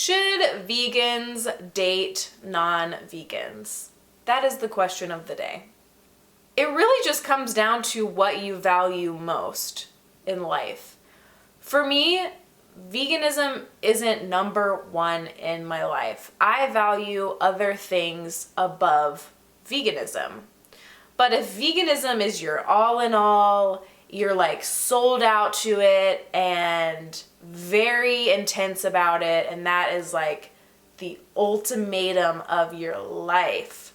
Should vegans date non-vegans? That is the question of the day. It really just comes down to what you value most in life. For me, veganism isn't number one in my life. I value other things above veganism. But if veganism is your all in all, you're like sold out to it and very intense about it, and that is like the ultimatum of your life,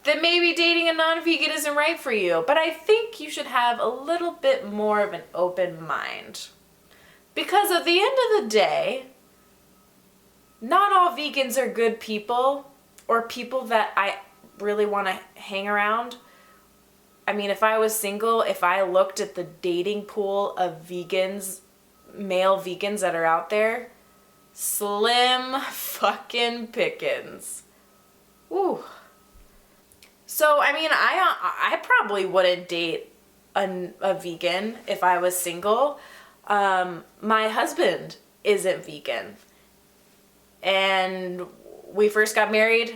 then maybe dating a non-vegan isn't right for you. But I think you should have a little bit more of an open mind. Because at the end of the day, not all vegans are good people or people that I really want to hang around. I mean, if I was single, if I looked at the dating pool of vegans, male vegans that are out there, slim fucking pickings. Ooh. So, I mean, I probably wouldn't date a vegan if I was single. My husband isn't vegan. And we first got married.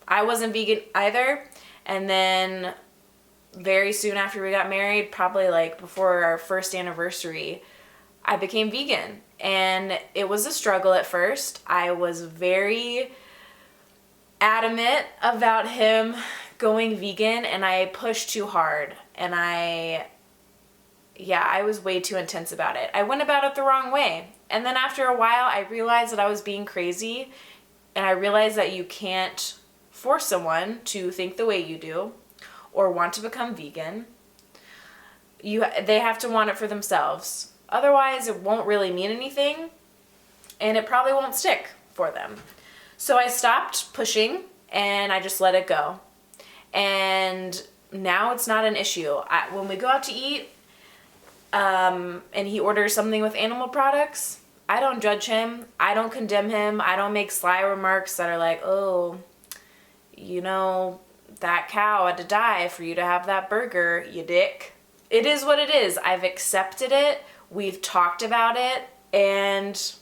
I wasn't vegan either. And then very soon after we got married, probably like before our first anniversary, I became vegan. And it was a struggle at first. I was very adamant about him going vegan, and I pushed too hard. And I was way too intense about it. I went about it the wrong way. And then after a while, I realized that I was being crazy, and I realized that you can't force someone to think the way you do or want to become vegan. They have to want it for themselves. Otherwise, it won't really mean anything, and it probably won't stick for them. So I stopped pushing, and I just let it go. And now it's not an issue. When we go out to eat, and he orders something with animal products, I don't judge him. I don't condemn him. I don't make sly remarks that are like, oh, that cow had to die for you to have that burger, you dick. It is what it is. I've accepted it. We've talked about it, and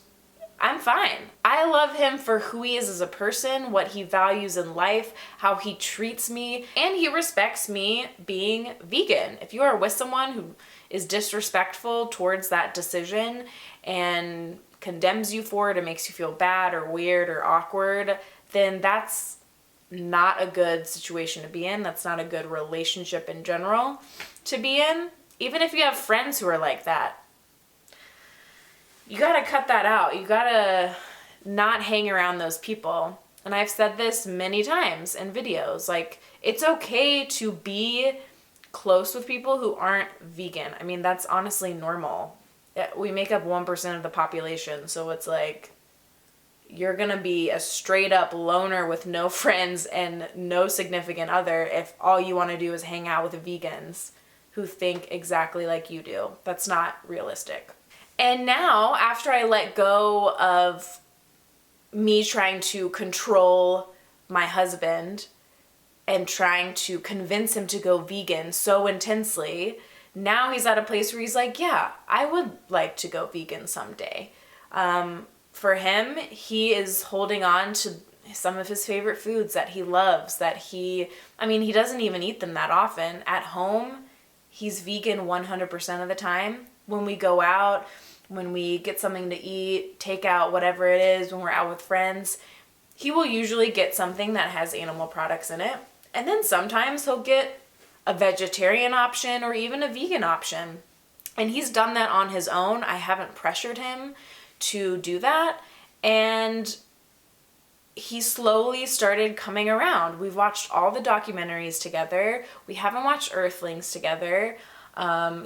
I'm fine. I love him for who he is as a person, what he values in life, how he treats me, and he respects me being vegan. If you are with someone who is disrespectful towards that decision and condemns you for it and makes you feel bad or weird or awkward, then that's not a good situation to be in. That's not a good relationship in general to be in. Even if you have friends who are like that, you gotta cut that out. You gotta not hang around those people. And I've said this many times in videos, like, it's okay to be close with people who aren't vegan. I mean, that's honestly normal. We make up 1% of the population, so it's like, you're gonna be a straight up loner with no friends and no significant other if all you wanna do is hang out with vegans who think exactly like you do. That's not realistic. And now, after I let go of me trying to control my husband and trying to convince him to go vegan so intensely, now he's at a place where he's like, yeah, I would like to go vegan someday. For him, he is holding on to some of his favorite foods that he loves, he doesn't even eat them that often. At home, he's vegan 100% of the time. When we go out, when we get something to eat, take out, whatever it is, when we're out with friends, he will usually get something that has animal products in it. And then sometimes he'll get a vegetarian option or even a vegan option. And he's done that on his own. I haven't pressured him to do that. And he slowly started coming around. We've watched all the documentaries together. We haven't watched Earthlings together.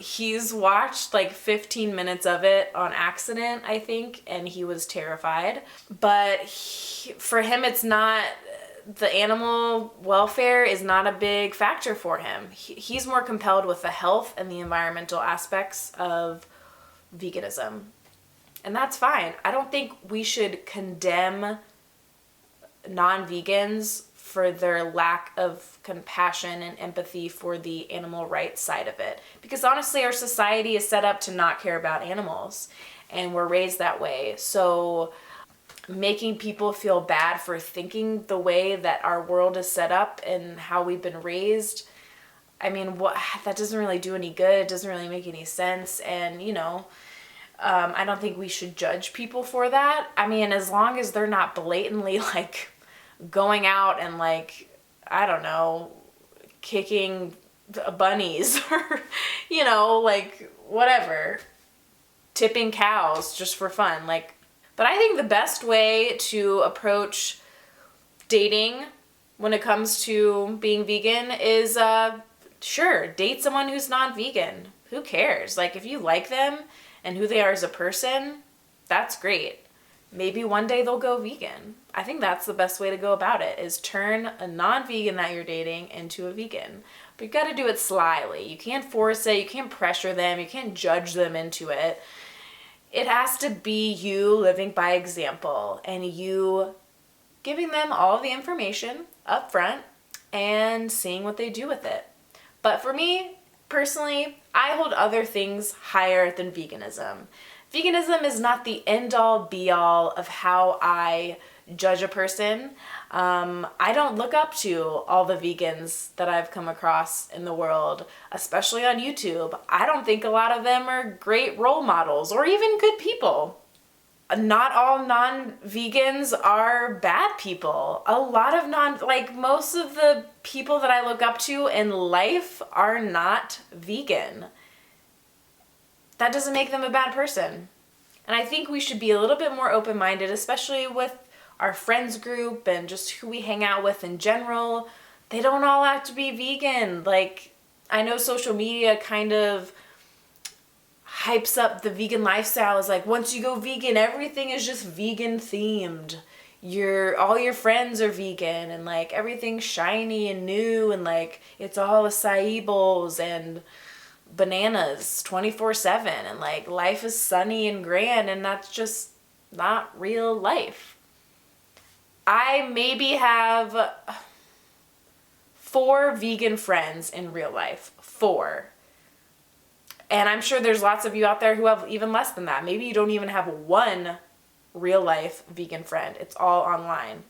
He's watched like 15 minutes of it on accident, I think, and he was terrified. But for him, it's not, the animal welfare is not a big factor for him. He's more compelled with the health and the environmental aspects of veganism. And that's fine. I don't think we should condemn non-vegans for their lack of compassion and empathy for the animal rights side of it. Because honestly, our society is set up to not care about animals, and we're raised that way. So making people feel bad for thinking the way that our world is set up and how we've been raised. I mean, that doesn't really do any good. It doesn't really make any sense. And, I don't think we should judge people for that. I mean, as long as they're not blatantly like going out and like, I don't know, kicking bunnies or, like whatever, tipping cows just for fun. Like, but I think the best way to approach dating when it comes to being vegan is, sure, date someone who's non-vegan. Who cares? Like, if you like them and who they are as a person, that's great. Maybe one day they'll go vegan. I think that's the best way to go about it, is turn a non-vegan that you're dating into a vegan. But you got to do it slyly. You can't force it. You can't pressure them. You can't judge them into it. It has to be you living by example and you giving them all the information up front and seeing what they do with it. But for me, personally, I hold other things higher than veganism. Veganism is not the end-all, be-all of how I judge a person. I don't look up to all the vegans that I've come across in the world, especially on YouTube. I don't think a lot of them are great role models or even good people. Not all non-vegans are bad people. A lot of most of the people that I look up to in life are not vegan. That doesn't make them a bad person. And I think we should be a little bit more open-minded, especially with our friends group and just who we hang out with in general. They don't all have to be vegan. Like, I know social media kind of hypes up the vegan lifestyle as like, once you go vegan, everything is just vegan themed. All your friends are vegan and like everything's shiny and new and like it's all acai bowls and bananas 24/7 and like life is sunny and grand, and that's just not real life. I maybe have 4 vegan friends in real life. 4. And I'm sure there's lots of you out there who have even less than that. Maybe you don't even have 1 real life vegan friend. It's all online.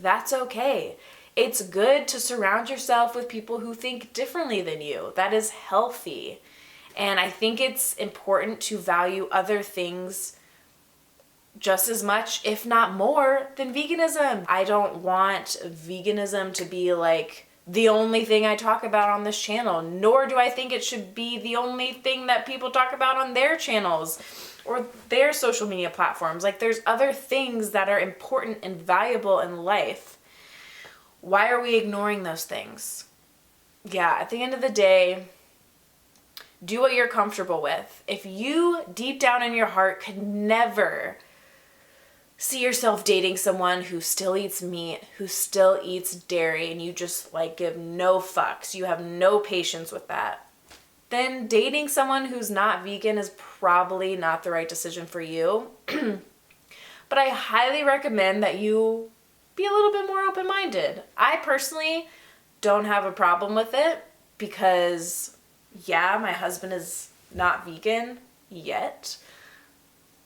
That's okay. It's good to surround yourself with people who think differently than you. That is healthy. And I think it's important to value other things just as much, if not more, than veganism. I don't want veganism to be like the only thing I talk about on this channel, nor do I think it should be the only thing that people talk about on their channels or their social media platforms. Like, there's other things that are important and valuable in life. Why are we ignoring those things? Yeah, at the end of the day, do what you're comfortable with. If you, deep down in your heart, could never see yourself dating someone who still eats meat, who still eats dairy, and you just like give no fucks, you have no patience with that, then dating someone who's not vegan is probably not the right decision for you. But I highly recommend that you be a little bit more open-minded. I personally don't have a problem with it because, yeah, my husband is not vegan yet,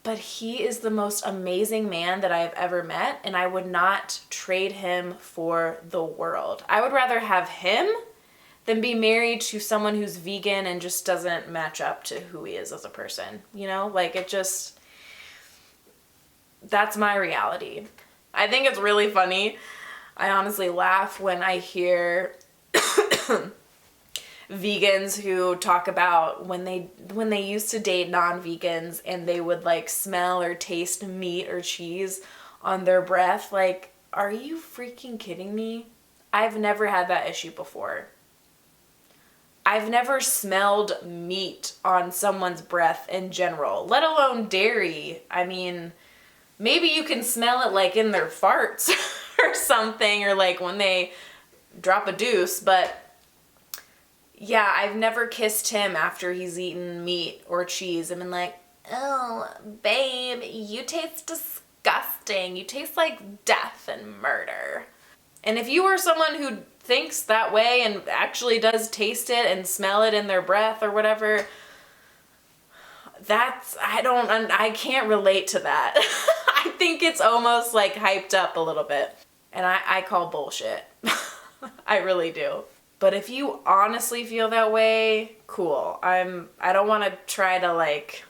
but he is the most amazing man that I have ever met, and I would not trade him for the world. I would rather have him than be married to someone who's vegan and just doesn't match up to who he is as a person. Like, that's my reality. I think it's really funny. I honestly laugh when I hear vegans who talk about when they used to date non-vegans and they would like smell or taste meat or cheese on their breath. Like, are you freaking kidding me? I've never had that issue before. I've never smelled meat on someone's breath in general, let alone dairy. I mean, maybe you can smell it like in their farts or something, or like when they drop a deuce, but yeah, I've never kissed him after he's eaten meat or cheese. I've been like, oh, babe, you taste disgusting. You taste like death and murder. And if you are someone who thinks that way and actually does taste it and smell it in their breath or whatever, I can't relate to that. I think it's almost like hyped up a little bit. And I call bullshit. I really do. But if you honestly feel that way, cool. I don't want to try to like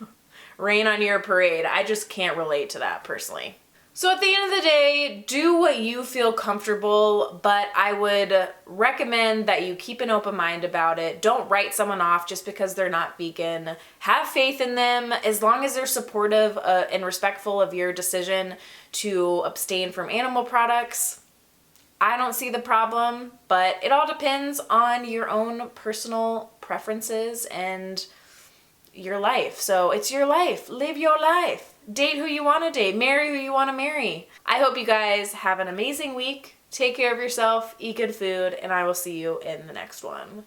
rain on your parade. I just can't relate to that personally. So at the end of the day, do what you feel comfortable, but I would recommend that you keep an open mind about it. Don't write someone off just because they're not vegan. Have faith in them. As long as they're supportive and respectful of your decision to abstain from animal products, I don't see the problem, but it all depends on your own personal preferences and your life. So it's your life. Live your life. Date who you want to date. Marry who you want to marry. I hope you guys have an amazing week. Take care of yourself. Eat good food. And I will see you in the next one.